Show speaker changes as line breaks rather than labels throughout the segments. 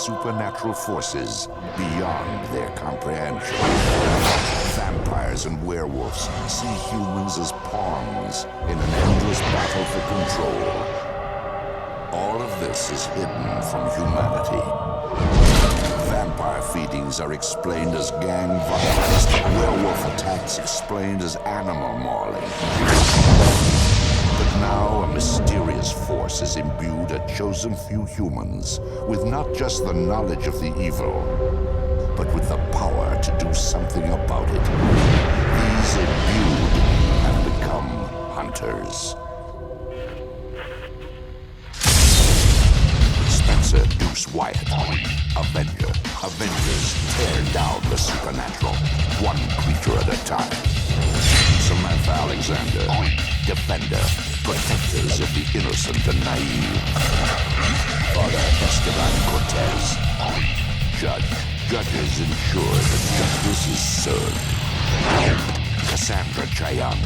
supernatural forces beyond their comprehension. Vampires and werewolves see humans as pawns in an endless battle for control. All of this is hidden from humanity. Vampire feedings are explained as gang violence, werewolf attacks explained as animal mauling. But now a mysterious force has imbued a chosen few humans with not just the knowledge of the evil, but with the power to do something about it. These imbued have become hunters. Spencer Deuce Wyatt, Avenger. Avengers tear down the supernatural, one creature at a time. Samantha Alexander, Defender, protectors of the innocent and naive. Father Esteban Cortez, Judges ensure that justice is served. Cassandra Chayang,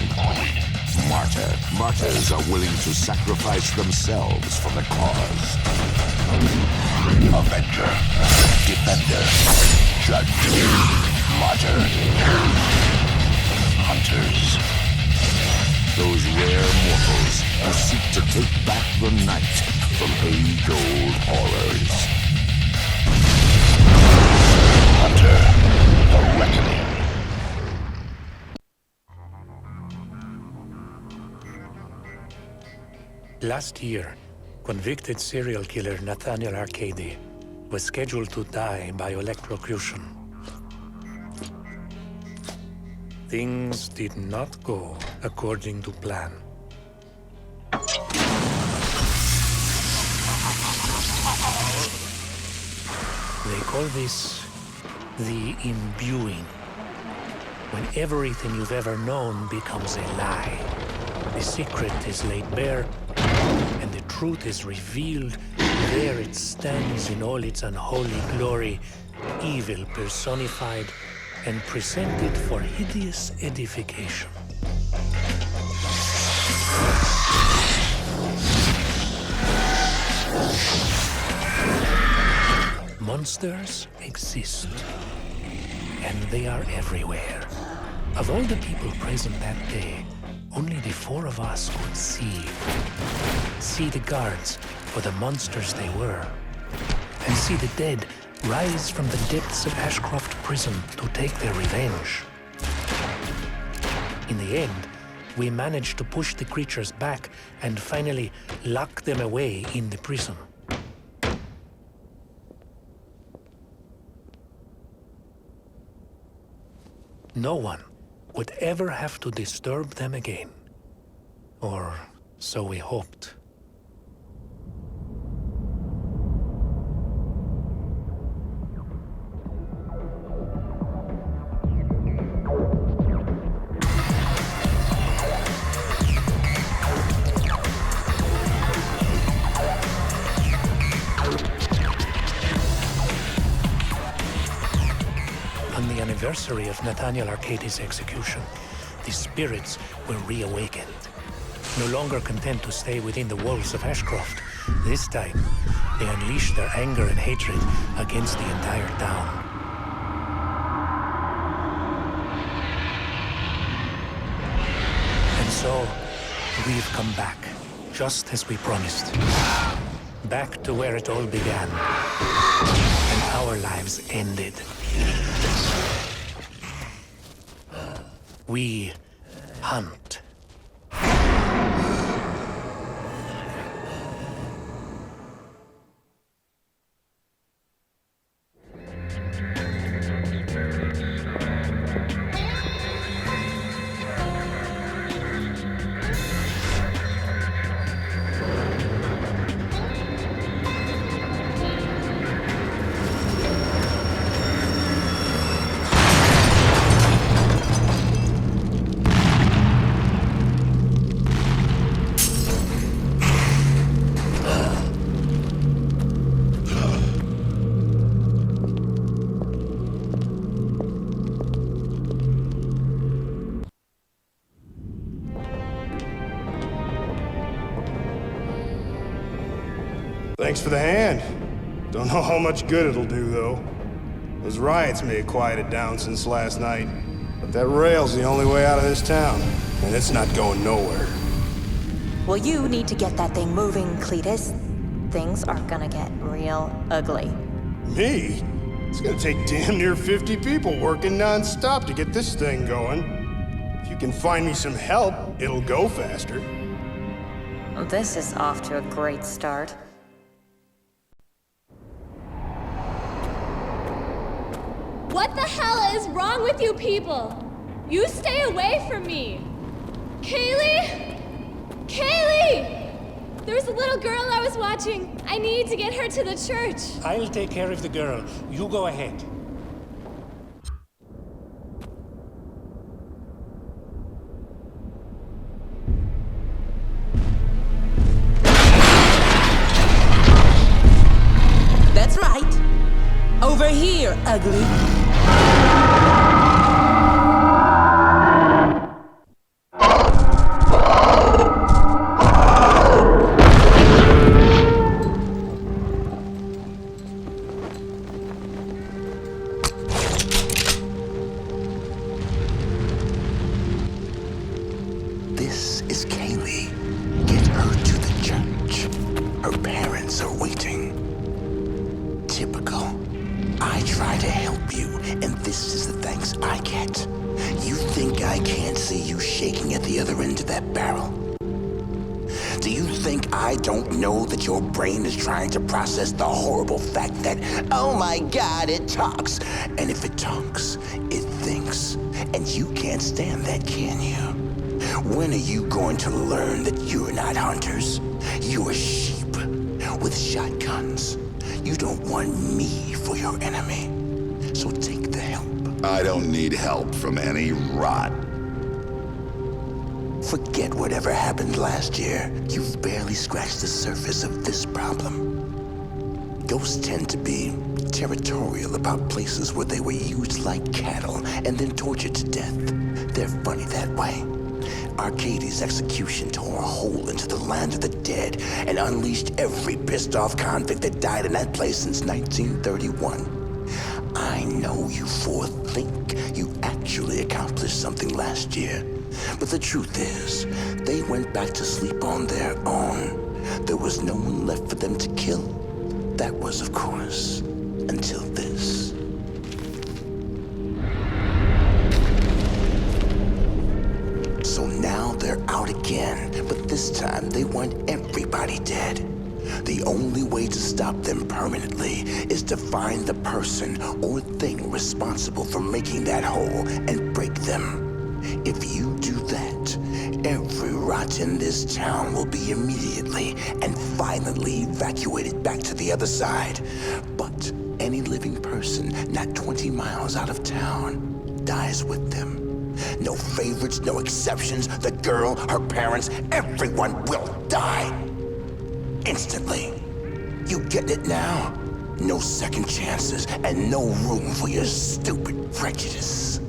Martyrs are willing to sacrifice themselves for the cause. Avenger, Defender, Judge, Martyr, Hunters. Those rare mortals who seek to take back the night from age-old horrors. Hunter, the Reckoning.
Last year, convicted serial killer Nathaniel Arcady was scheduled to die by electrocution. Things did not go according to plan. They call this the imbuing. When everything you've ever known becomes a lie. The secret is laid bare, and the truth is revealed. There it stands in all its unholy glory, evil personified and presented for hideous edification. Monsters exist, and they are everywhere. Of all the people present that day, only the four of us could see the guards for the monsters they were, and see the dead rise from the depths of Ashcroft Prison to take their revenge. In the end, we managed to push the creatures back and finally lock them away in the prison. No one would ever have to disturb them again. Or so we hoped. On the anniversary of Nathaniel Arcady's execution, the spirits were reawakened. No longer content to stay within the walls of Ashcroft, this time they unleashed their anger and hatred against the entire town. And so, we've come back, just as we promised. Back to where it all began, and our lives ended. We hunt.
Thanks for the hand. Don't know how much good it'll do, though. Those riots may have quieted down since last night, but that rail's the only way out of this town, and it's not going nowhere.
Well, you need to get that thing moving, Cletus. Things are gonna get real ugly.
Me? It's gonna take damn near 50 people working non-stop to get this thing going. If you can find me some help, it'll go faster.
This is off to a great start.
What the hell is wrong with you people? You stay away from me! Kaylee? Kaylee! There's a little girl I was watching. I need to get her to the church.
I'll take care of the girl. You go ahead.
That's right. Over here, ugly.
This is Kaylee. Get her to the church. Her parents are waiting. Typical. I try to help you, and this is the thanks I get. You think I can't see you shaking at the other end of that barrel? Do you think I don't know that your brain is trying to process the horrible fact that, oh my God, it talks? And if it talks, it thinks. And you can't stand that, can you? When are you going to learn that you're not hunters? You're sheep with shotguns. You don't want me for your enemy. So take the help.
I don't need help from any rot.
Forget whatever happened last year. You've barely scratched the surface of this problem. Ghosts tend to be territorial about places where they were used like cattle and then tortured to death. They're funny that way. Arcadie's execution tore a hole into the land of the dead and unleashed every pissed-off convict that died in that place since 1931. I know you four think you actually accomplished something last year, but the truth is, they went back to sleep on their own. There was no one left for them to kill. That was, of course, until this. So now they're out again, but this time they want everybody dead. The only way to stop them permanently is to find the person or thing responsible for making that hole and break them. If you do that, every rot in this town will be immediately and violently evacuated back to the other side. But any living person not 20 miles out of town dies with them. No favorites, no exceptions. The girl, her parents, everyone will die. Instantly. You get it now? No second chances and no room for your stupid prejudice.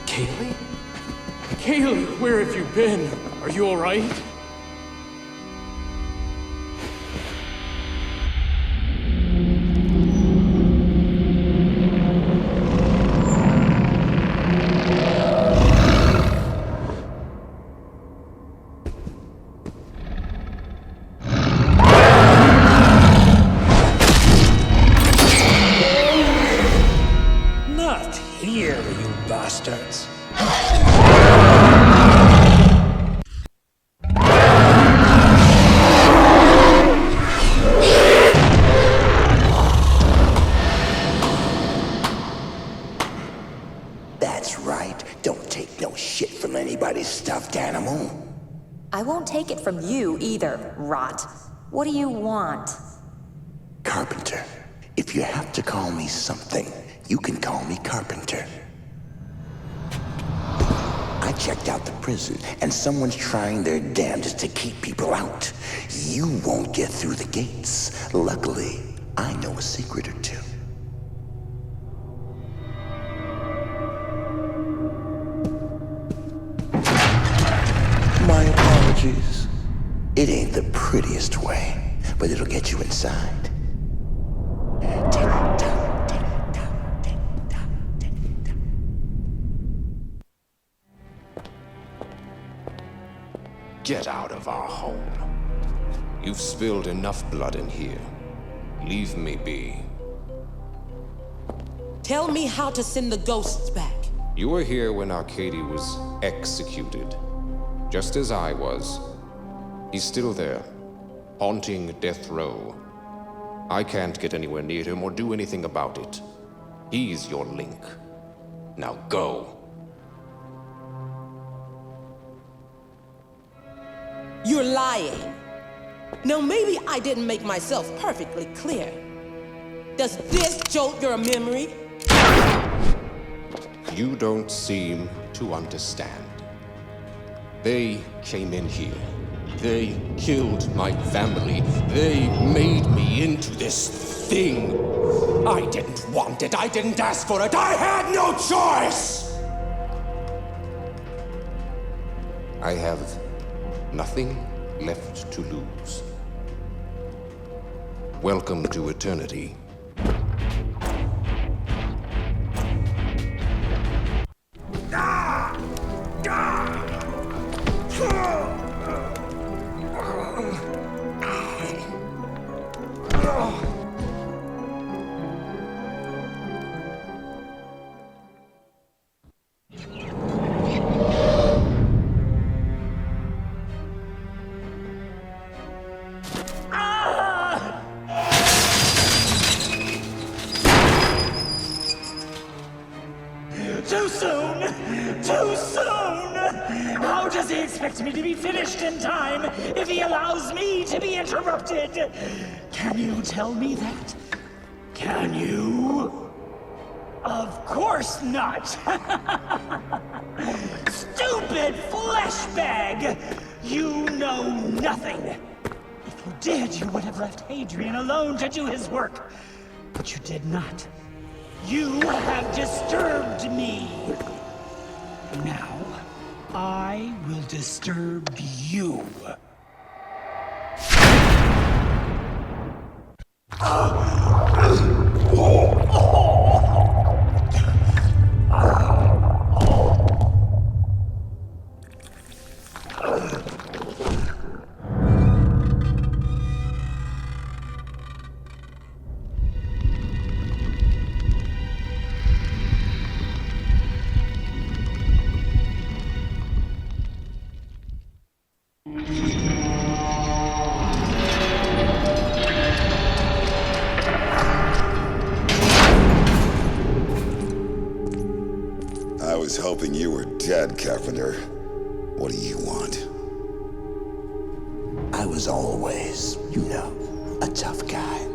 Kaylee? Kaylee, where have you been? Are you all right?
Not here, you bastards.
That's right. Don't take no shit from anybody's stuffed animal.
I won't take it from you either, Rot. What do you want?
Carpenter. If you have to call me something, you can call me Carpenter. I
checked out the prison, and someone's trying their damnedest to keep people out. You won't get through the gates. Luckily, I know a secret or two. My apologies. It ain't the prettiest way, but it'll get you inside.
Get out of our home. You've spilled enough blood in here. Leave me be.
Tell me how to send the ghosts back.
You were here when Arcady was executed. Just as I was. He's still there, haunting death row. I can't get anywhere near him or do anything about it. He's your link. Now go.
You're lying. Now, maybe I didn't make myself perfectly clear. Does this jolt your memory?
You don't seem to understand. They came in here. They killed my family. They made me into this thing. I didn't want it. I didn't ask for it. I had no choice! I have nothing left to lose. Welcome to eternity.
Too soon! Too soon! How does he expect me to be finished in time if he allows me to be interrupted? Can you tell me that? Can you? Of course not! Stupid flesh bag! You know nothing! If you did, you would have left Hadrian alone to do his work. But you did not. You have disturbed me. Now, I will disturb you.
I was hoping you were dead, Carpenter. What do you want?
I was always, you know, a tough guy.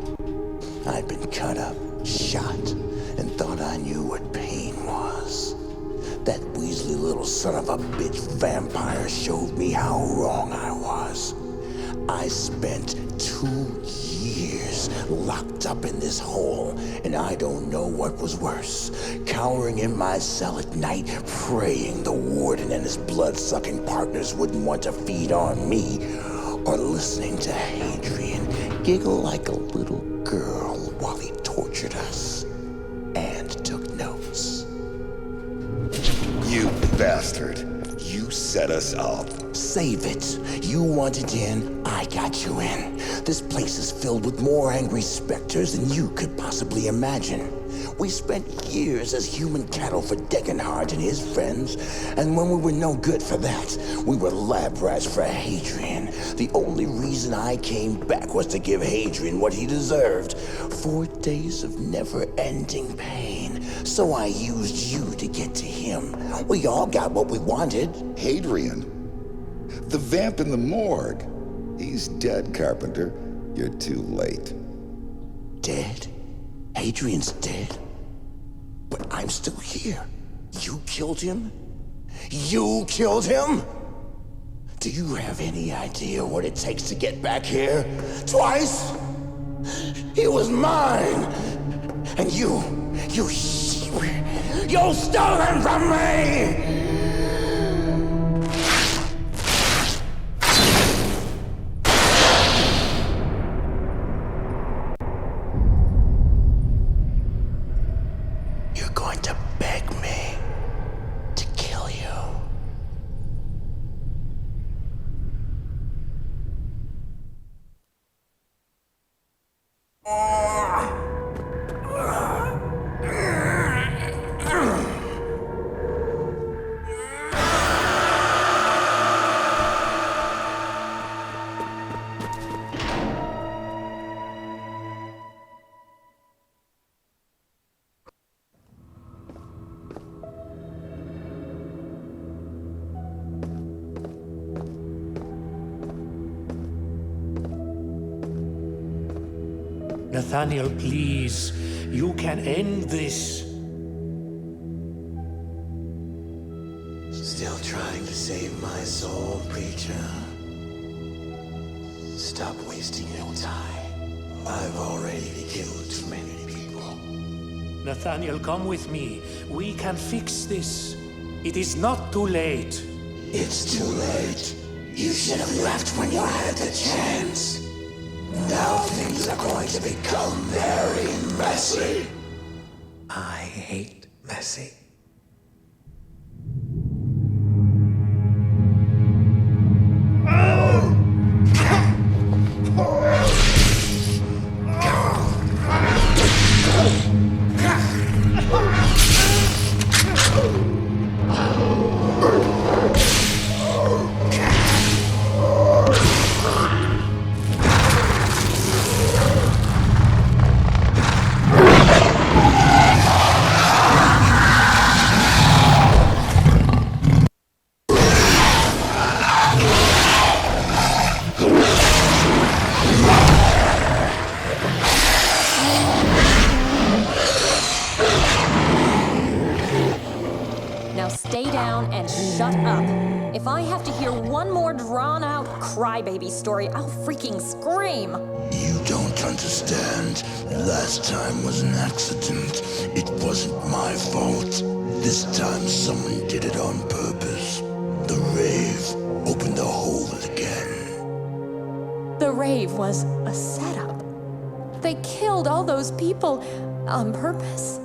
I'd been cut up, shot, and thought I knew what pain was. That weaselly little son of a bitch vampire showed me how wrong I was. I spent 2 years locked up in this hole, and I don't know what was worse. Cowering in my cell at night, praying the warden and his blood-sucking partners wouldn't want to feed on me, or listening to Hadrian giggle like a little girl while he tortured us and took notes.
You bastard. You set us up.
Save it. You wanted in, I got you in. This place is filled with more angry specters than you could possibly imagine. We spent years as human cattle for Degenhardt and his friends, and when we were no good for that, we were lab rats for Hadrian. The only reason I came back was to give Hadrian what he deserved. 4 days of never-ending pain. So I used you to get to him. We all got what we wanted.
Hadrian? The vamp in the morgue. He's dead, Carpenter. You're too late.
Dead? Hadrian's dead? But I'm still here. You killed him? You killed him? Do you have any idea what it takes to get back here? Twice? He was mine! And you stole him from me! You're going to beg me to kill you.
Nathaniel, please. You can end this.
Still trying to save my soul, preacher? Stop wasting your time. I've already killed too many people.
Nathaniel, come with me. We can fix this. It is not too late.
It's too late. You should have left when you had the chance. Now things are going to become very messy. I hate messy.
Stay down and shut up. If I have to hear one more drawn-out crybaby story, I'll freaking scream.
You don't understand. Last time was an accident. It wasn't my fault. This time someone did it on purpose. The rave opened the hole again.
The rave was a setup. They killed all those people on purpose.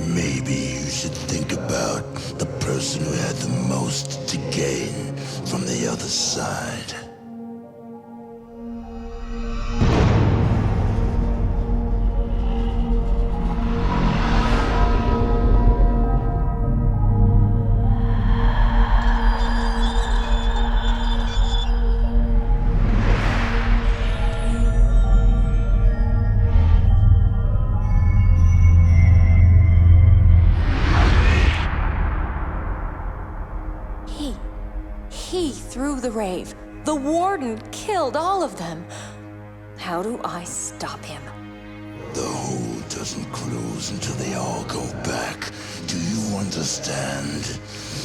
Maybe you should think about the person who had the most to gain from the other side.
He threw the rave. The warden killed all of them. How do I stop him?
The hole doesn't close until they all go back. Do you understand?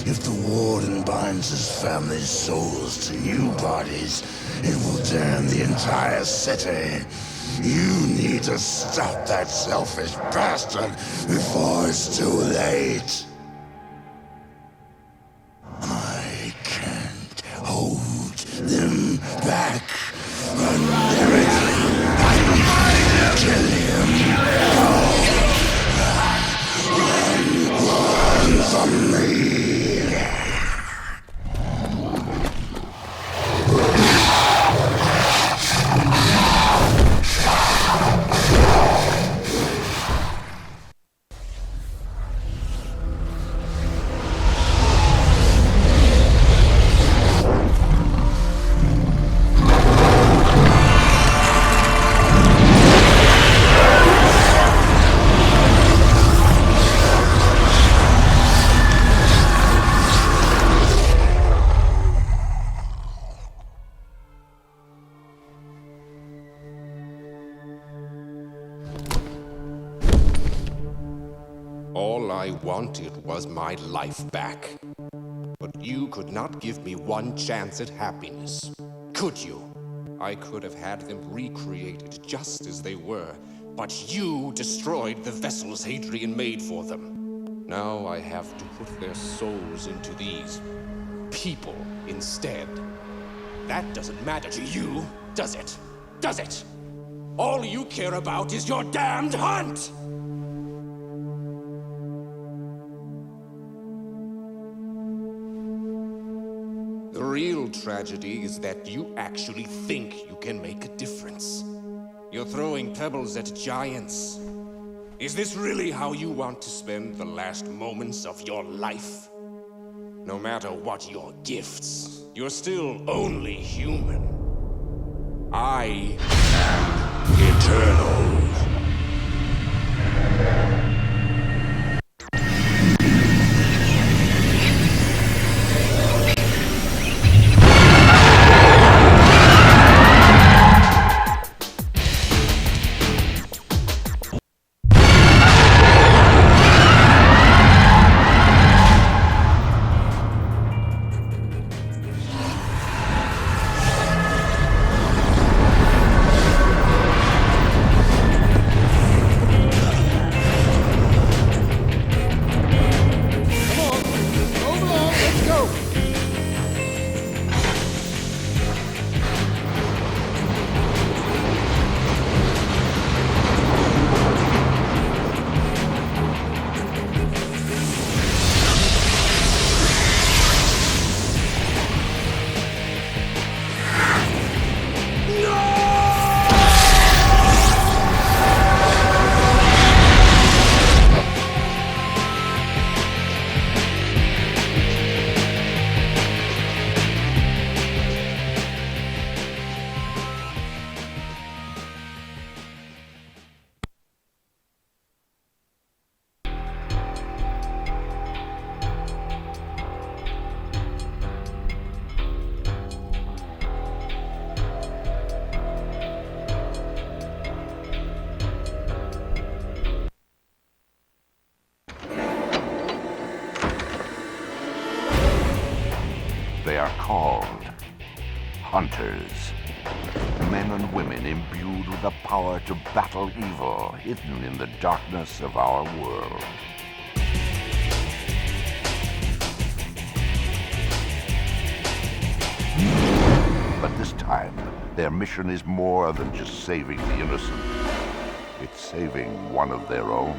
If the warden binds his family's souls to new bodies, it will damn the entire city. You need to stop that selfish bastard before it's too late. I can't hold them back. Kill him. Run from me.
All I wanted was my life back. But You could not give me one chance at happiness, could you? I could have had them recreated just as they were, but you destroyed the vessels Hadrian made for them. Now I have to put their souls into these people instead. That doesn't matter to you, does it? Does it? All you care about is your damned hunt! The real tragedy is that you actually think you can make a difference. You're throwing pebbles at giants. Is this really how you want to spend the last moments of your life? No matter what your gifts, you're still only human. I am eternal.
They are called hunters. Men and women imbued with the power to battle evil hidden in the darkness of our world. But this time, their mission is more than just saving the innocent. It's saving one of their own.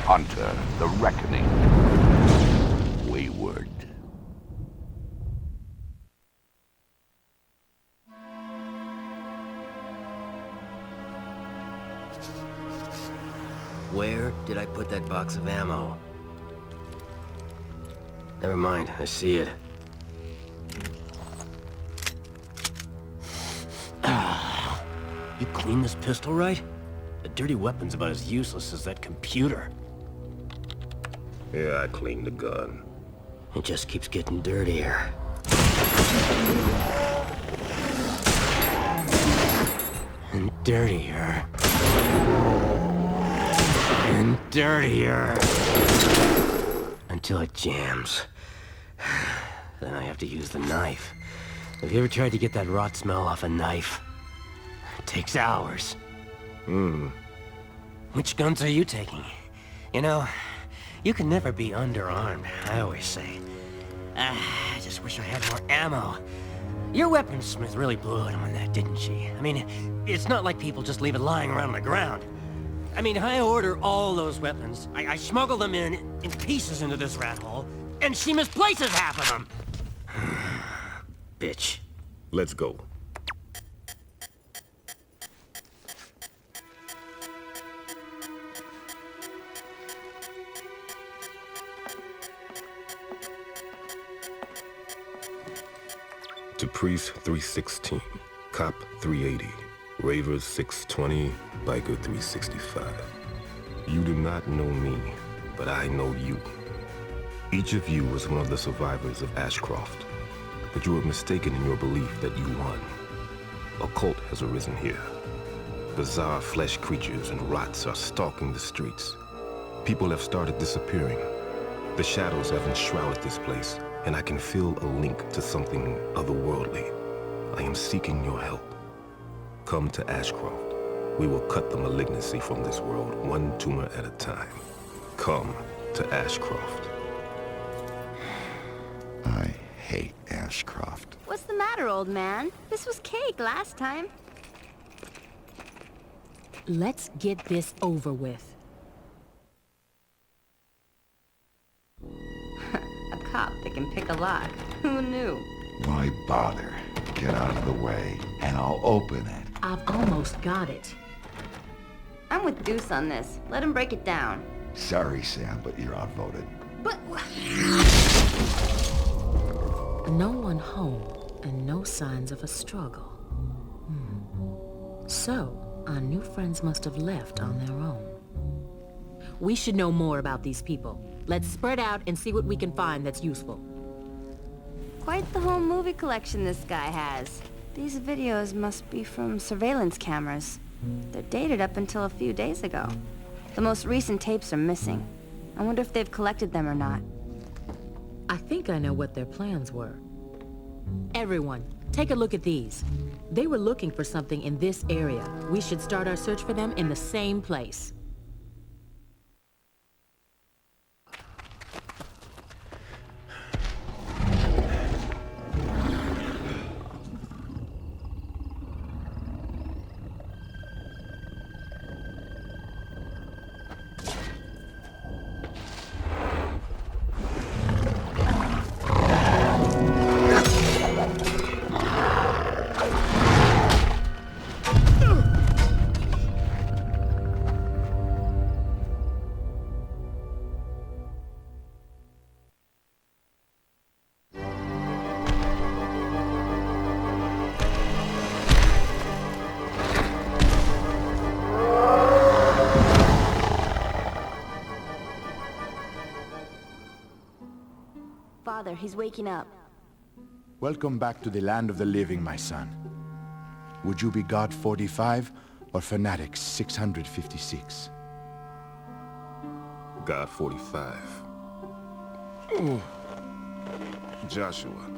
Hunter, the Reckoning. Wayward.
Where did I put that box of ammo? Never mind, I see it. You cleaned this pistol right? The dirty weapon's about as useless as that computer.
Yeah, I cleaned the gun.
It just keeps getting dirtier. And dirtier. And dirtier. Until it jams. Then I have to use the knife. Have you ever tried to get that rot smell off a knife? It takes hours. Which guns are you taking? You know, you can never be underarmed, I always say. I just wish I had more ammo. Your weaponsmith really blew it on that, didn't she? I mean, it's not like people just leave it lying around on the ground. I mean, I order all those weapons. I smuggle them in pieces into this rat hole, and she misplaces half of them. Bitch.
Let's go. To Priest 316, Cop 380, Ravers 620, Biker 365. You do not know me, but I know you. Each of you was one of the survivors of Ashcroft, but you were mistaken in your belief that you won. A cult has arisen here. Bizarre flesh creatures and rots are stalking the streets. People have started disappearing. The shadows have enshrouded this place, and I can feel a link to something otherworldly. I am seeking your help. Come to Ashcroft. We will cut the malignancy from this world, one tumor at a time. Come to Ashcroft.
I hate Ashcroft.
What's the matter, old man? This was cake last time.
Let's get this over with.
A cop that can pick a lock. Who knew?
Why bother? Get out of the way, and I'll open it.
I've almost got it.
I'm with Deuce on this. Let him break it down.
Sorry, Sam, but you're outvoted.
But...
No one home, and no signs of a struggle. So, our new friends must have left on their own. We should know more about these people. Let's spread out and see what we can find that's useful.
Quite the home movie collection this guy has. These videos must be from surveillance cameras. They're dated up until a few days ago. The most recent tapes are missing. I wonder if they've collected them or not.
I think I know what their plans were. Everyone, take a look at these. They were looking for something in this area. We should start our search for them in the same place.
Father, he's waking up.
Welcome back to the land of the living, my son. Would you be God 45 or Fanatics 656?
God 45. Joshua.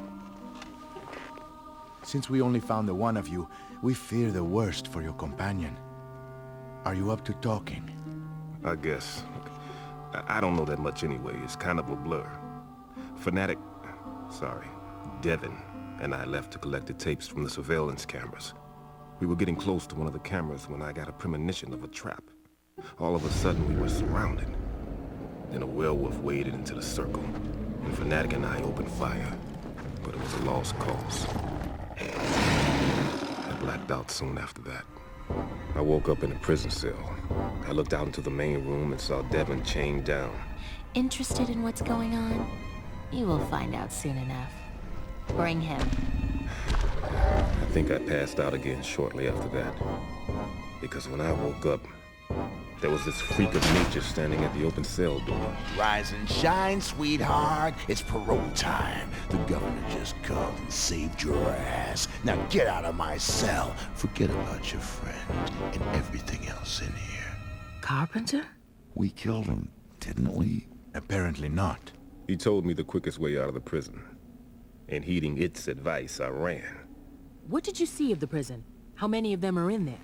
Since we only found the one of you, we fear the worst for your companion. Are you up to talking?
I guess. I don't know that much anyway. It's kind of a blur. Devin and I left to collect the tapes from the surveillance cameras. We were getting close to one of the cameras when I got a premonition of a trap. All of a sudden, we were surrounded. Then a werewolf waded into the circle, and Fanatic and I opened fire, but it was a lost cause. I blacked out soon after that. I woke up in a prison cell. I looked out into the main room and saw Devin chained down.
Interested in what's going on? You will find out soon enough. Bring him.
I think I passed out again shortly after that. Because when I woke up, there was this freak of nature standing at the open cell door.
Rise and shine, sweetheart. It's parole time. The governor just called and saved your ass. Now get out of my cell. Forget about your friend and everything else in here.
Carpenter?
We killed him, didn't we?
Apparently not.
He told me the quickest way out of the prison. And heeding its advice, I ran.
What did you see of the prison? How many of them are in there?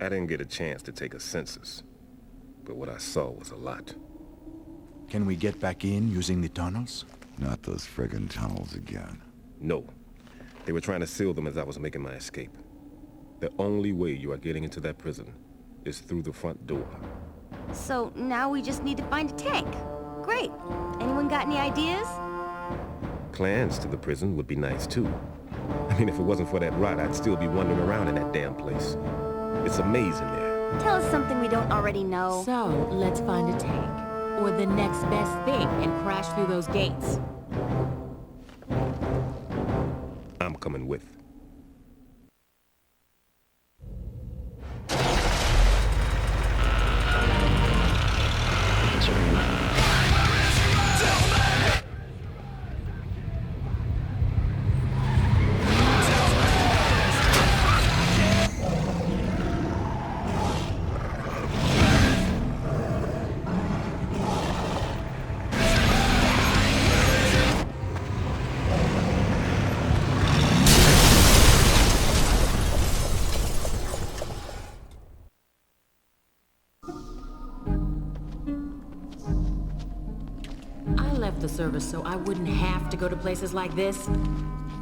I didn't get a chance to take a census. But what I saw was a lot.
Can we get back in using the tunnels?
Not those friggin' tunnels again.
No. They were trying to seal them as I was making my escape. The only way you are getting into that prison is through the front door.
So now we just need to find a tank. Great. Anyone got any ideas?
Plans to the prison would be nice too. I mean, if it wasn't for that rot, I'd still be wandering around in that damn place. It's amazing there.
Tell us something we don't already know.
So, let's find a tank. Or the next best thing and crash through those gates.
I'm coming with.
service so I wouldn't have to go to places like this?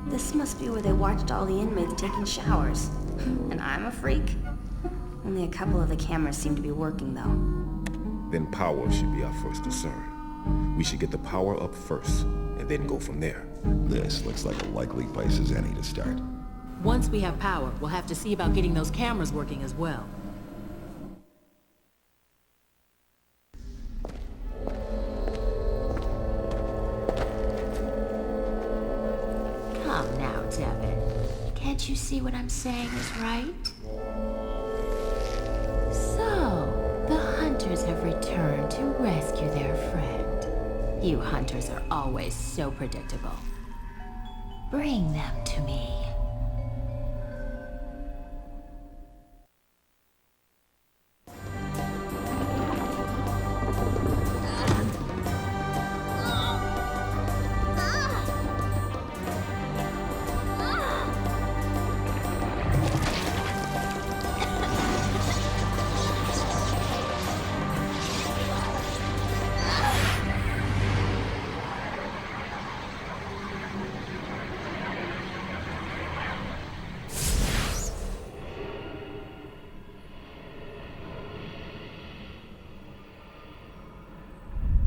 This must be where they watched all the inmates taking showers. And I'm a freak? Only a couple of the cameras seem to be working, though.
Then power should be our first concern. We should get the power up first, and then go from there.
This looks like a likely place as any to start.
Once we have power, we'll have to see about getting those cameras working as well.
Come now, Devin. Can't you see what I'm saying is right? So, the hunters have returned to rescue their friend. You hunters are always so predictable. Bring them to me.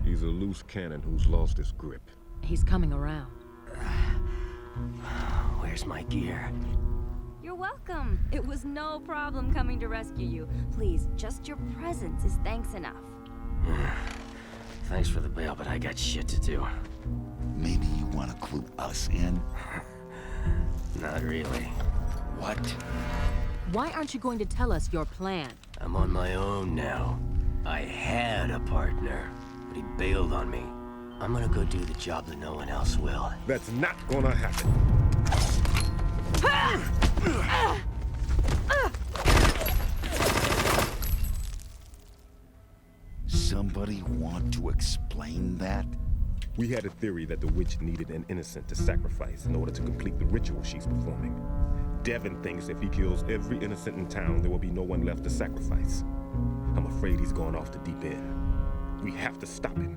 He's a loose cannon who's lost his grip.
He's coming around.
Where's my gear?
You're welcome. It was no problem coming to rescue you. Please, just your presence is thanks enough.
Thanks for the bail, but I got shit to do.
Maybe you want to clue us in?
Not really.
What?
Why aren't you going to tell us your plan?
I'm on my own now. I had a partner, but he bailed on me. I'm gonna go do the job that no one else will.
That's not gonna happen.
Somebody want to explain that?
We had a theory that the witch needed an innocent to sacrifice in order to complete the ritual she's performing. Devin thinks if he kills every innocent in town, there will be no one left to sacrifice. I'm afraid he's gone off the deep end. We have to stop him.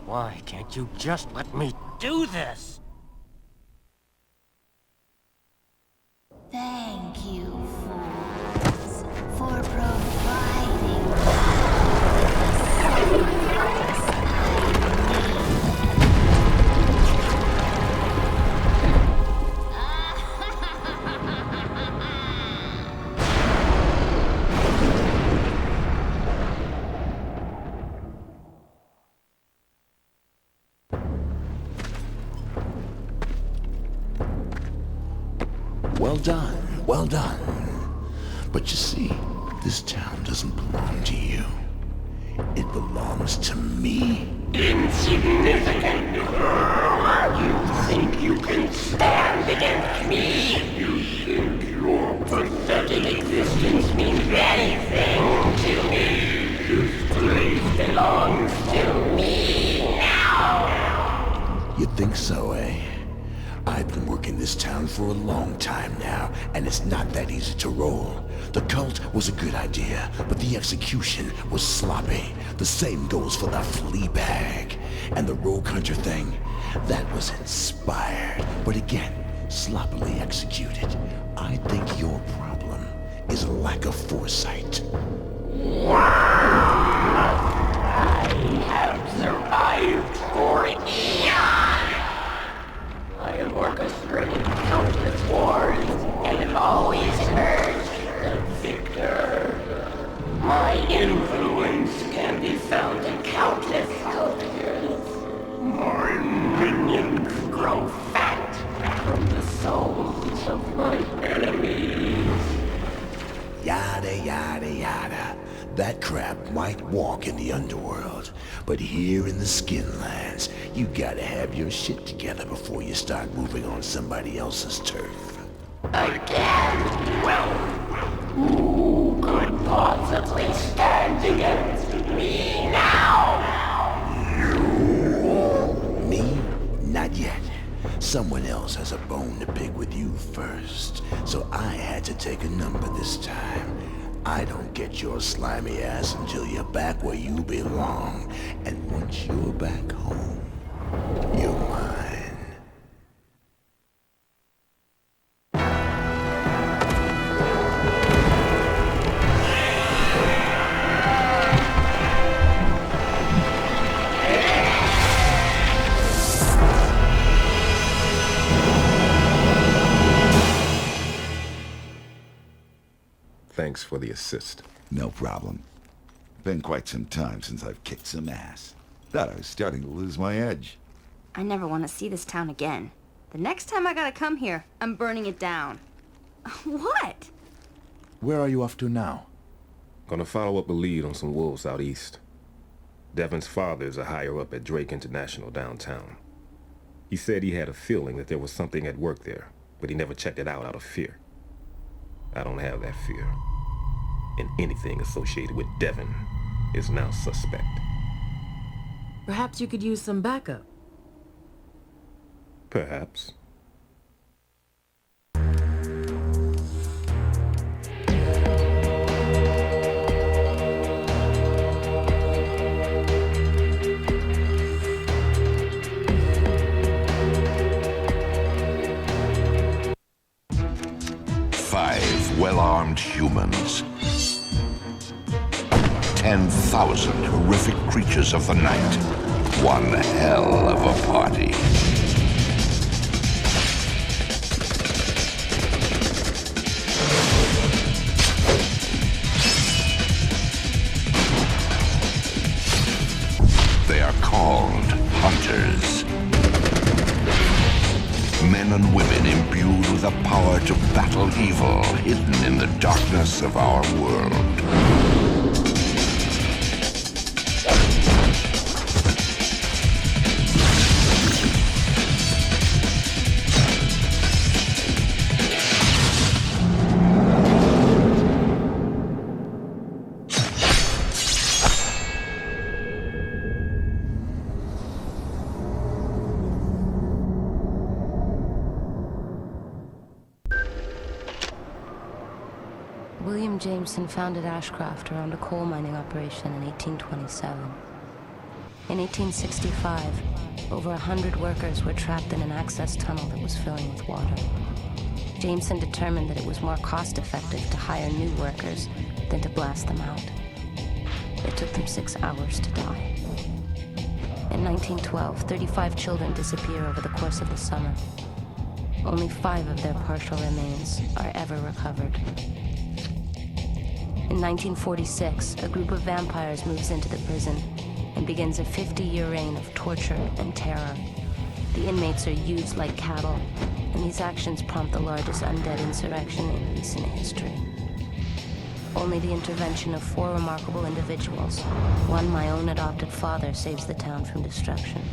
Why can't you just let me do this?
Thank you, fools, for providing
Well done, well done. But you see, this town doesn't belong to you. It belongs to me.
Insignificant. You think you can stand against me? You think your pathetic existence means anything to me? This place belongs to me now.
You think so, eh? I've been working this town for a long time now, and it's not that easy to roll. The cult was a good idea, but the execution was sloppy. The same goes for the flea bag. And the rogue hunter thing, that was inspired, but again, sloppily executed. I think your problem is a lack of foresight.
I have survived for eons. I have orchestrated countless wars and have always emerged the victor. My influence can be found in countless cultures. My minions grow fat from the souls of my enemies.
Yada, yada, yada.
That crap might walk in the underworld, but here in the Skinlands, you gotta have your shit together before you start moving on somebody else's turf.
Again? Well, who could possibly stand against me now?
You? Me? Not yet. Someone else has a bone to pick with you first, so I had to take a number this time. I don't get your slimy ass until you're back where you belong. And once you're back home, you're mine.
Thanks for the assist.
No problem. Been quite some time since I've kicked some ass. Thought I was starting to lose my edge.
I never want to see this town again. The next time I gotta come here, I'm burning it down. What?
Where are you off to now?
Gonna follow up a lead on some wolves out east. Devon's father is a higher up at Drake International downtown. He said he had a feeling that there was something at work there, but he never checked it out of fear. I don't have that fear. And anything associated with Devon is now suspect.
Perhaps you could use some backup.
Perhaps.
Five well-armed humans. 10,000 horrific creatures of the night. One hell of a party. They are called hunters. Men and women imbued with a power to battle evil hidden in the darkness of our world.
William Jameson founded Ashcroft around a coal mining operation in 1827. In 1865, over 100 workers were trapped in an access tunnel that was filling with water. Jameson determined that it was more cost-effective to hire new workers than to blast them out. It took them 6 hours to die. In 1912, 35 children disappear over the course of the summer. Only 5 of their partial remains are ever recovered. In 1946, a group of vampires moves into the prison and begins a 50-year reign of torture and terror. The inmates are used like cattle, and these actions prompt the largest undead insurrection in recent history. Only the intervention of 4 remarkable individuals, one my own adopted father, saves the town from destruction.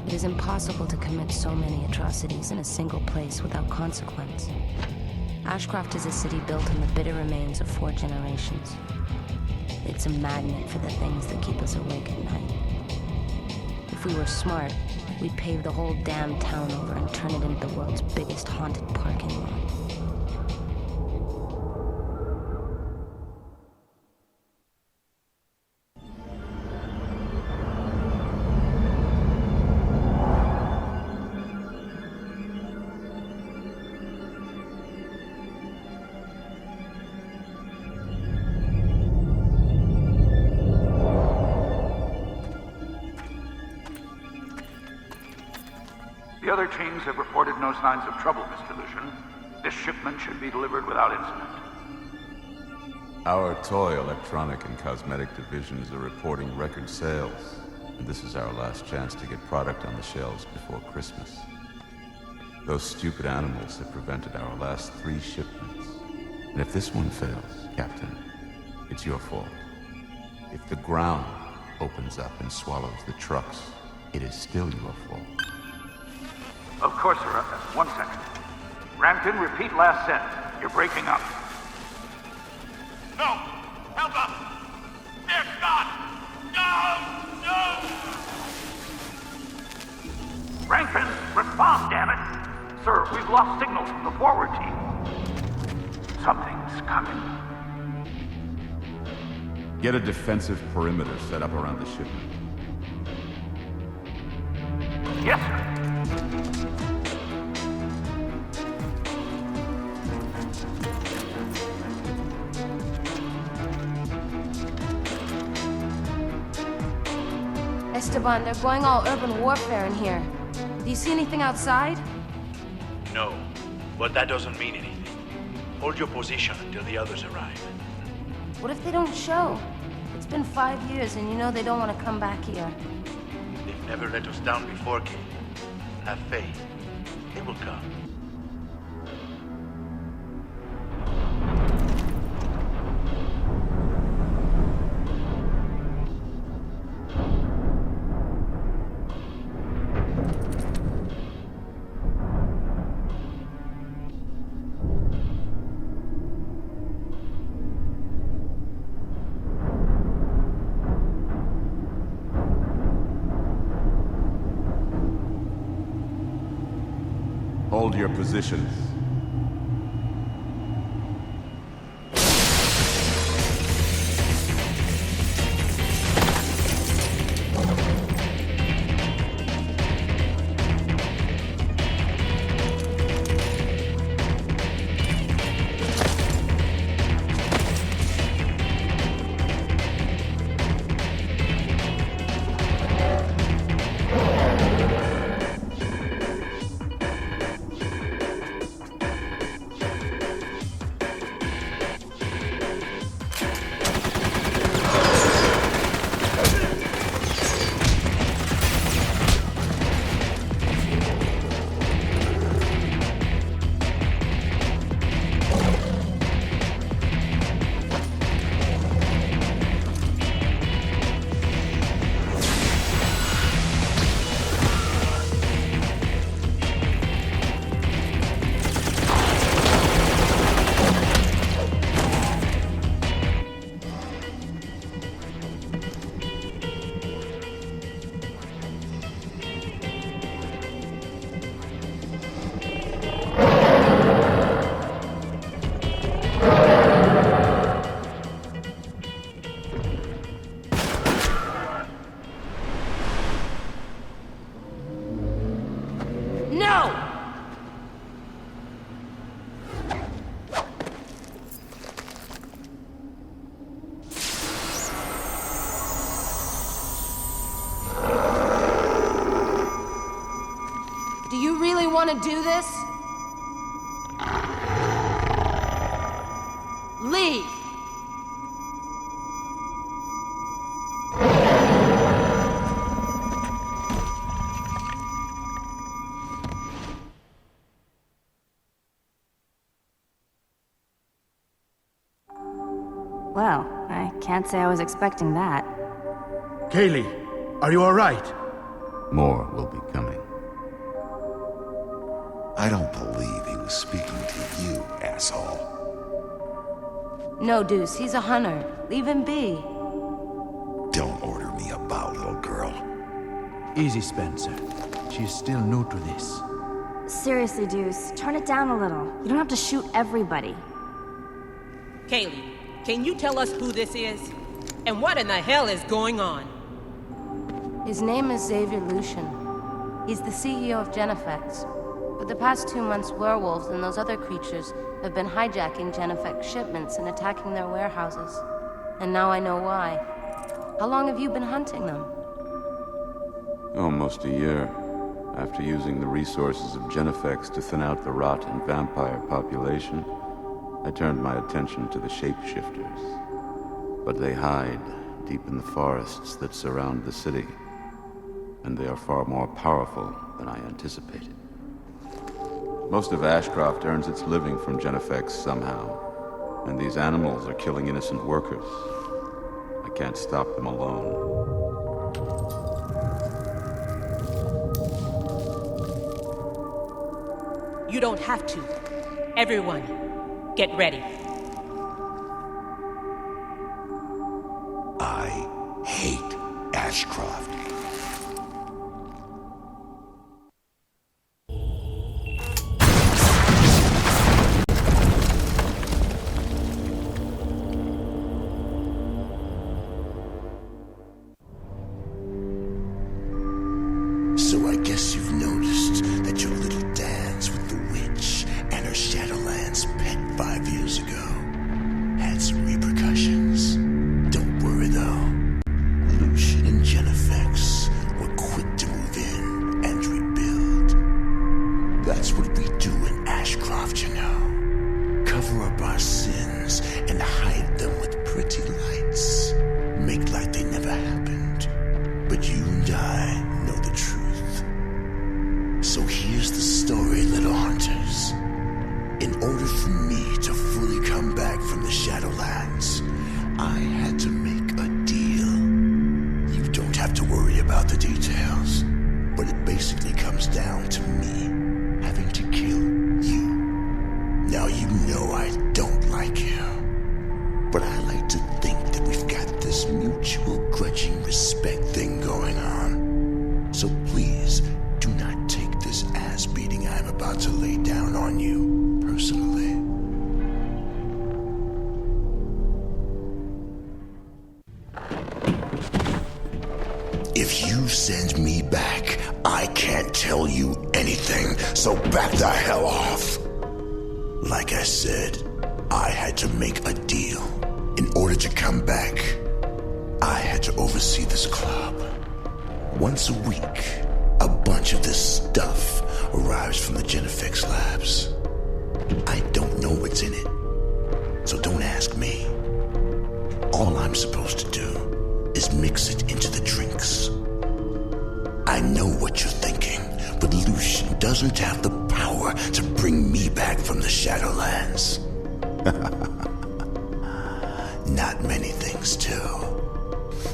It is impossible to commit so many atrocities in a single place without consequence. Ashcroft is a city built on the bitter remains of 4 generations. It's a magnet for the things that keep us awake at night. If we were smart, we'd pave the whole damn town over and turn it into the world's biggest haunted parking lot.
The other teams have reported no signs of trouble, Mr. Lucian. This shipment should be delivered without incident.
Our toy, electronic, and cosmetic divisions are reporting record sales, and this is our last chance to get product on the shelves before Christmas. Those stupid animals have prevented our last 3 shipments. And if this one fails, Captain, it's your fault. If the ground opens up and swallows the trucks, it is still your fault.
Of course, sir. 1 second. Ramkin, repeat last sentence. You're breaking up.
No! Help us! Dear God! No! No!
Rankin, respond, damn it! Sir, we've lost signal from the forward team. Something's coming.
Get a defensive perimeter set up around the shipment.
Yes, sir.
Esteban, they're going all urban warfare in here. Do you see anything outside?
No, but that doesn't mean anything. Hold your position until the others arrive.
What if they don't show? It's been 5 years and you know they don't want to come back here.
They've never let us down before, kid. Have faith. They will come.
Hold your positions.
Want to do this? Leave!
Well, I can't say I was expecting that.
Kaylee, are you all right?
More will be coming.
I don't believe he was speaking to you, asshole.
No, Deuce, he's a hunter. Leave him be.
Don't order me about, little girl.
Easy, Spencer. She's still new to this.
Seriously, Deuce, turn it down a little. You don't have to shoot everybody.
Kaylee, can you tell us who this is? And what in the hell is going on?
His name is Xavier Lucian. He's the CEO of Genefex. For the past 2 months, werewolves and those other creatures have been hijacking Genefex shipments and attacking their warehouses. And now I know why. How long have you been hunting them?
Almost a year. After using the resources of Genefex to thin out the rot and vampire population, I turned my attention to the shapeshifters. But they hide deep in the forests that surround the city. And they are far more powerful than I anticipated. Most of Ashcroft earns its living from Genefex somehow. And these animals are killing innocent workers. I can't stop them alone.
You don't have to. Everyone, get ready.
I hate Ashcroft.
So I guess you've noticed that your little dance with the witch and her Shadowlands pet 5 years ago had some repercussions. Don't worry though. Lucian and Genefex were quick to move in and rebuild. That's what we do in Ashcroft, you know. Cover up our sins and hide them with pretty lights. Make like they never happened. But you and I know the truth. So here's the story, little hunters. In order for me to fully come back from the Shadowlands, I had to make a deal. You don't have to worry about the details, but it basically comes down to me having to kill you. Now you know I don't like you, but I like to think that we've got this mutual grudging respect thing going on. So please, do not take this ass beating I'm about to lay down on you personally. If you send me back, I can't tell you anything, so back the hell off. Like I said, I had to make a deal. In order to come back, I had to oversee this club. Once a week, a bunch of this stuff arrives from the Genefex labs. I don't know what's in it, so don't ask me. All I'm supposed to do is mix it into the drinks. I know what you're thinking, but Lucian doesn't have the power to bring me back from the Shadowlands. Not many things do.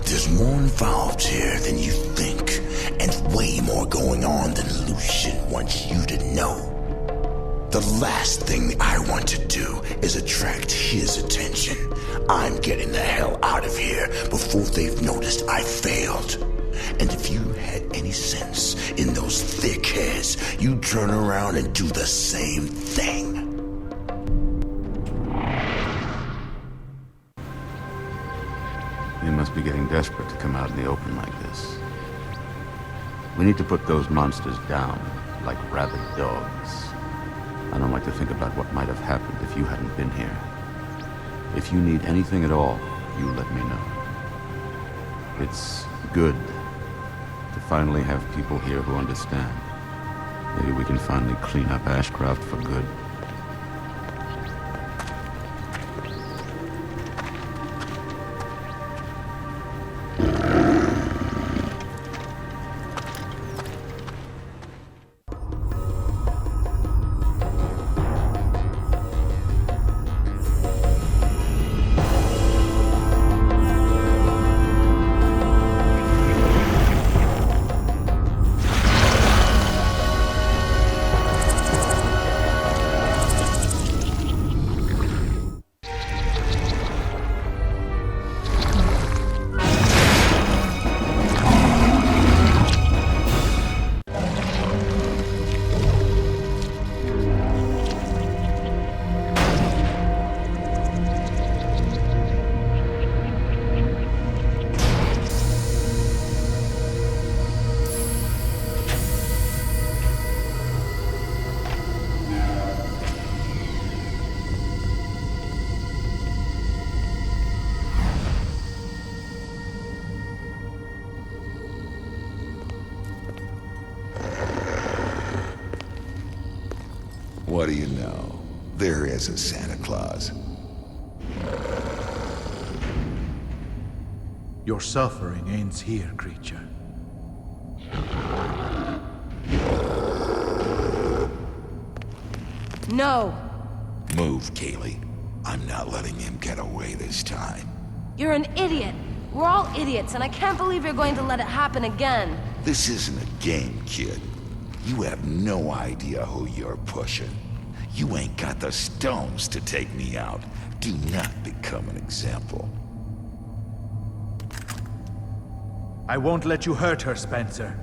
There's more involved here than you think, and way more going on than Lucian wants you to know. The last thing I want to do is attract his attention. I'm getting the hell out of here before they've noticed I failed. And if you had any sense in those thick heads, you'd turn around and do the same thing.
You must be getting desperate to come out in the open like this. We need to put those monsters down, like rabid dogs. I don't like to think about what might have happened if you hadn't been here. If you need anything at all, you let me know. It's good to finally have people here who understand. Maybe we can finally clean up Ashcroft for good.
What do you know? There is a Santa Claus.
Your suffering ends here, creature.
No.
Move, Kaylee. I'm not letting him get away this time.
You're an idiot. We're all idiots, and I can't believe you're going to let it happen again.
This isn't a game, kid. You have no idea who you're pushing. You ain't got the stones to take me out. Do not become an example.
I won't let you hurt her, Spencer.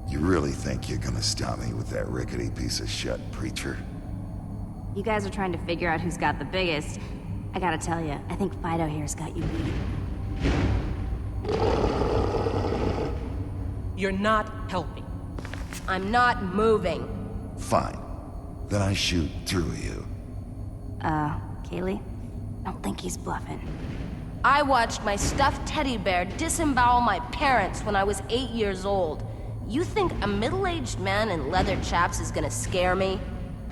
You really think you're gonna stop me with that rickety piece of shit, preacher?
You guys are trying to figure out who's got the biggest. I gotta tell you, I think Fido here's got you beat.
You're not helping.
I'm not moving.
Fine. Then I shoot through you.
Kaylee? I don't think he's bluffing.
I watched my stuffed teddy bear disembowel my parents when I was 8 years old. You think a middle-aged man in leather chaps is gonna scare me?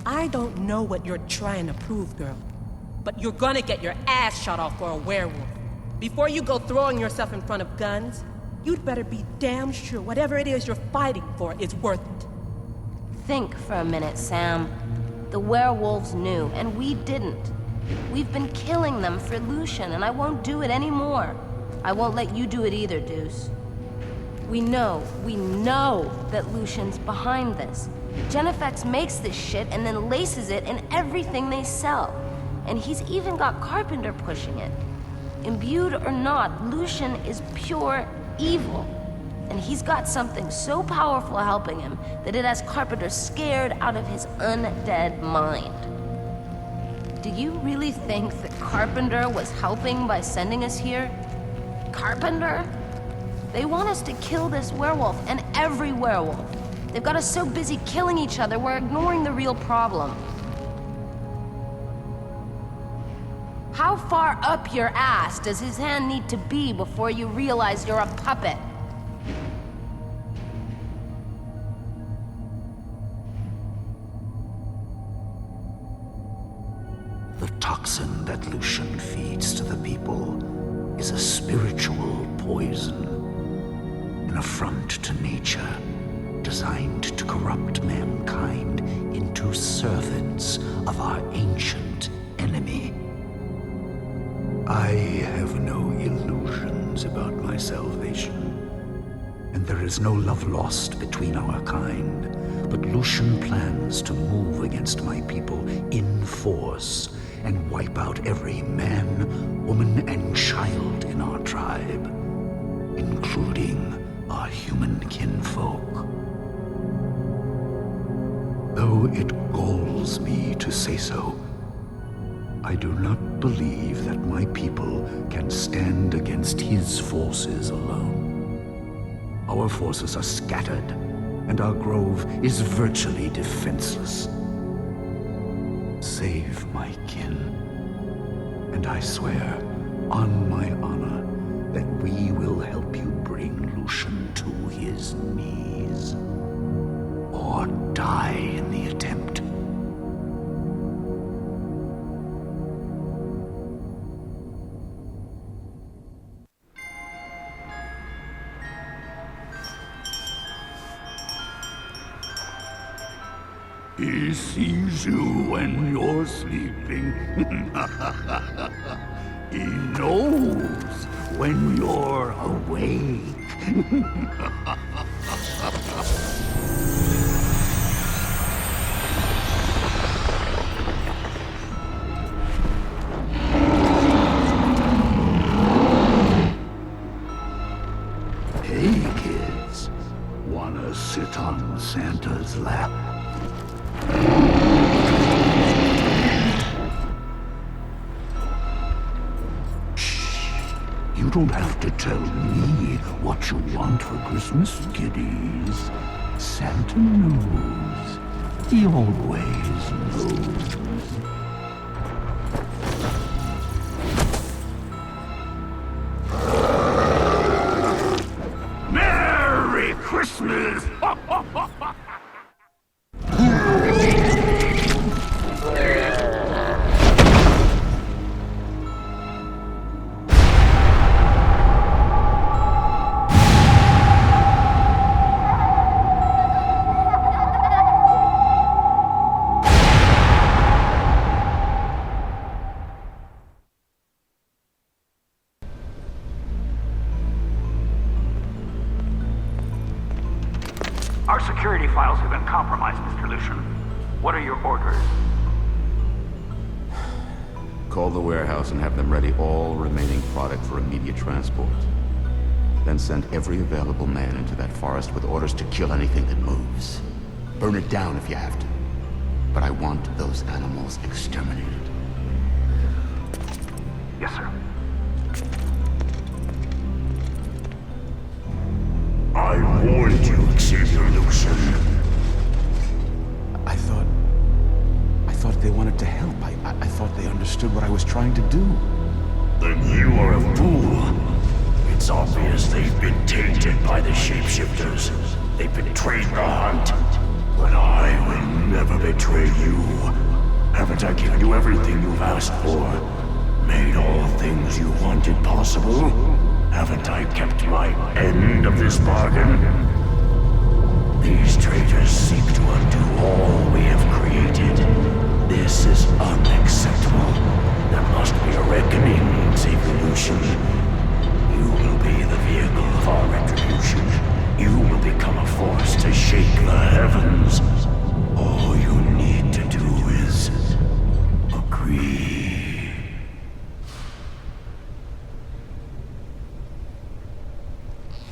I don't know what you're trying to prove, girl. But you're gonna get your ass shot off for a werewolf. Before you go throwing yourself in front of guns, you'd better be damn sure whatever it is you're fighting for is worth it.
Think for a minute, Sam. The werewolves knew, and we didn't. We've been killing them for Lucian, and I won't do it anymore. I won't let you do it either, Deuce. We know that Lucian's behind this. Genefex makes this shit and then laces it in everything they sell. And he's even got Carpenter pushing it. Imbued or not, Lucian is pure evil. And he's got something so powerful helping him that it has Carpenter scared out of his undead mind. Do you really think that Carpenter was helping by sending us here? Carpenter? They want us to kill this werewolf and every werewolf. They've got us so busy killing each other, we're ignoring the real problem. How far up your ass does his hand need to be before you realize you're a puppet?
The toxin that Lucian feeds to the people is a spiritual poison, an affront to nature, designed to corrupt mankind into servants of our ancient enemy. I have no illusions about my salvation, and there is no love lost between our kind, but Lucian plans to move against my people in force and wipe out every man, woman, and child in our tribe, including our human kinfolk. Though it galls me to say so, I do not believe that my people can stand against his forces alone. Our forces are scattered, and our grove is virtually defenseless. Save my kin, and I swear, on my honor, that we will help you bring Lucian to his knees, or die in the attempt.
He sees you when you're sleeping. He knows when you're awake. Hey, kids. Wanna sit on Santa's lap? You don't have to tell me what you want for Christmas, kiddies. Santa knows. He always knows. Merry Christmas!
What are your orders?
Call the warehouse and have them ready all remaining product for immediate transport. Then send every available man into that forest with orders to kill anything that moves. Burn it down if you have to. But I want those animals exterminated.
Yes, sir.
I warned you, Xavier Lucian.
I thought they wanted to help. I thought they understood what I was trying to do.
Then you are a fool. It's obvious they've been tainted by the shapeshifters. They betrayed the hunt. But I will never betray you. Haven't I given you everything you've asked for? Made all things you wanted possible? Haven't I kept my end of this bargain? These traitors seek to undo all we have created. This is unacceptable. There must be a reckoning, Xavier Lucian. You will be the vehicle of our retribution. You will become a force to shake the heavens. All you need to do is agree.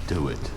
Do it.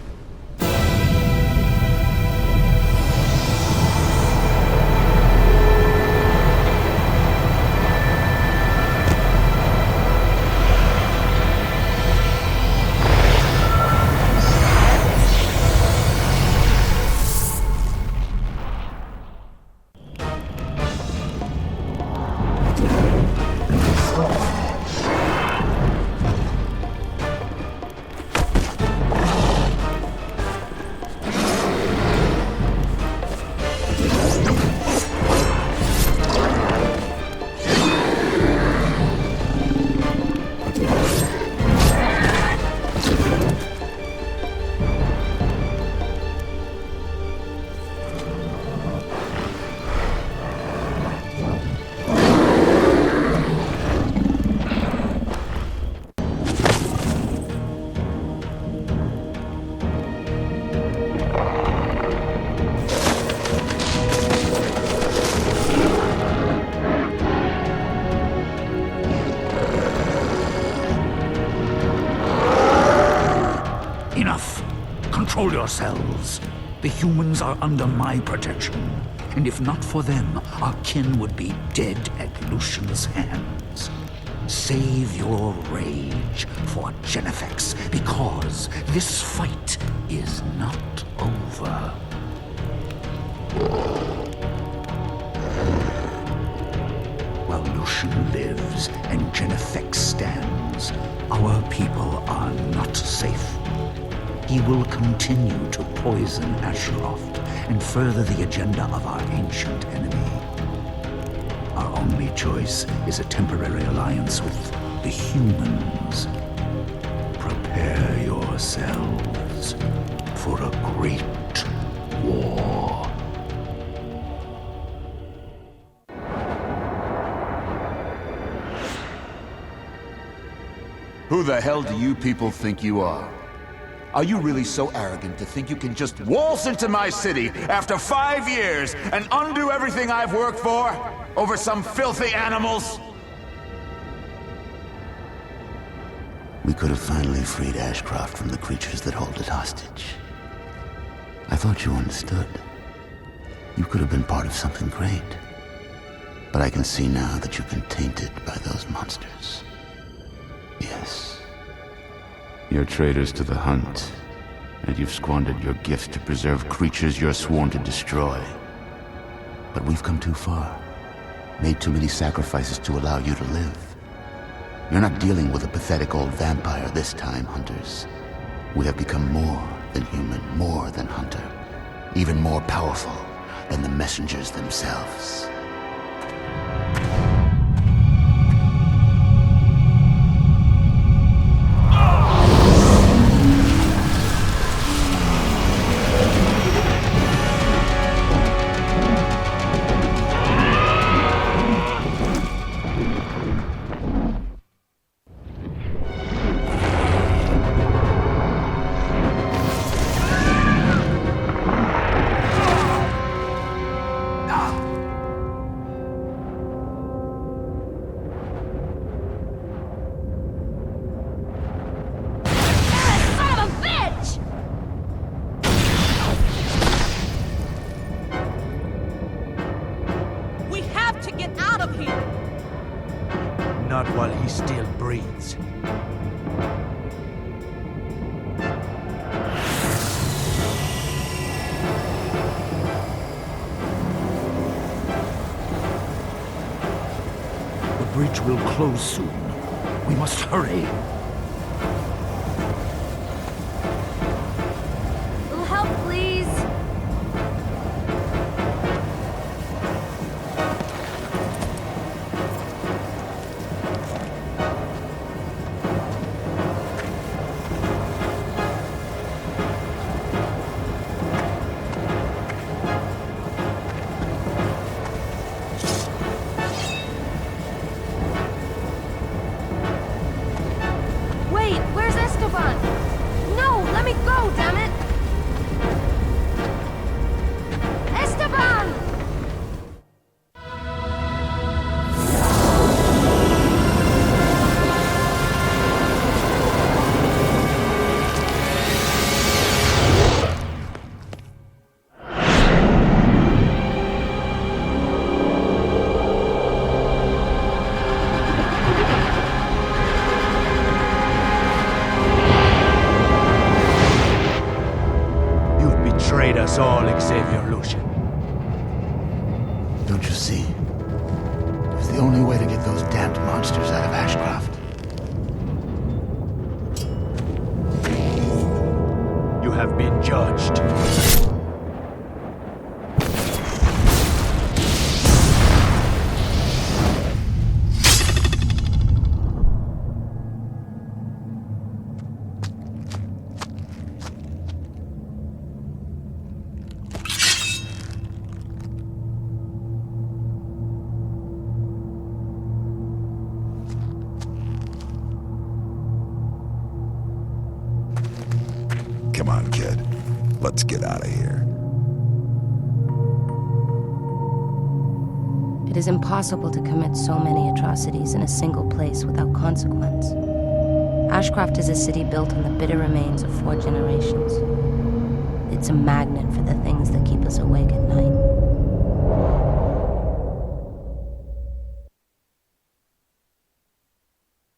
Enough. Control yourselves. The humans are under my protection. And if not for them, our kin would be dead at Lucian's hands. Save your rage for Genefex, because this fight is not over. While Lucian lives and Genefex stands, our people are not safe. He will continue to poison Ashcroft and further the agenda of our ancient enemy. Our only choice is a temporary alliance with the humans. Prepare yourselves for a great war.
Who the hell do you people think you are? Are you really so arrogant to think you can just waltz into my city after 5 years and undo everything I've worked for over some filthy animals?
We could have finally freed Ashcroft from the creatures that hold it hostage. I thought you understood. You could have been part of something great. But I can see now that you've been tainted by those monsters. Yes.
You're traitors to the hunt, and you've squandered your gifts to preserve creatures you're sworn to destroy.
But we've come too far. Made too many sacrifices to allow you to live. You're not dealing with a pathetic old vampire this time, hunters. We have become more than human, more than hunter. Even more powerful than the messengers themselves.
get out of here!
Not while he still breathes.
The bridge will close soon. We must hurry.
Little help, please. Wait, where's Esteban? No, let me go, damn it! Esteban!
You've betrayed us all, Xavier Lucian.
Don't you see? It was the only way to get those damned monsters out of Ashcroft.
You have been judged.
Come on, kid. Let's get out of here.
It is impossible to commit so many atrocities in a single place without consequence. Ashcroft is a city built on the bitter remains of 4 generations. It's a magnet for the things that keep us awake at night.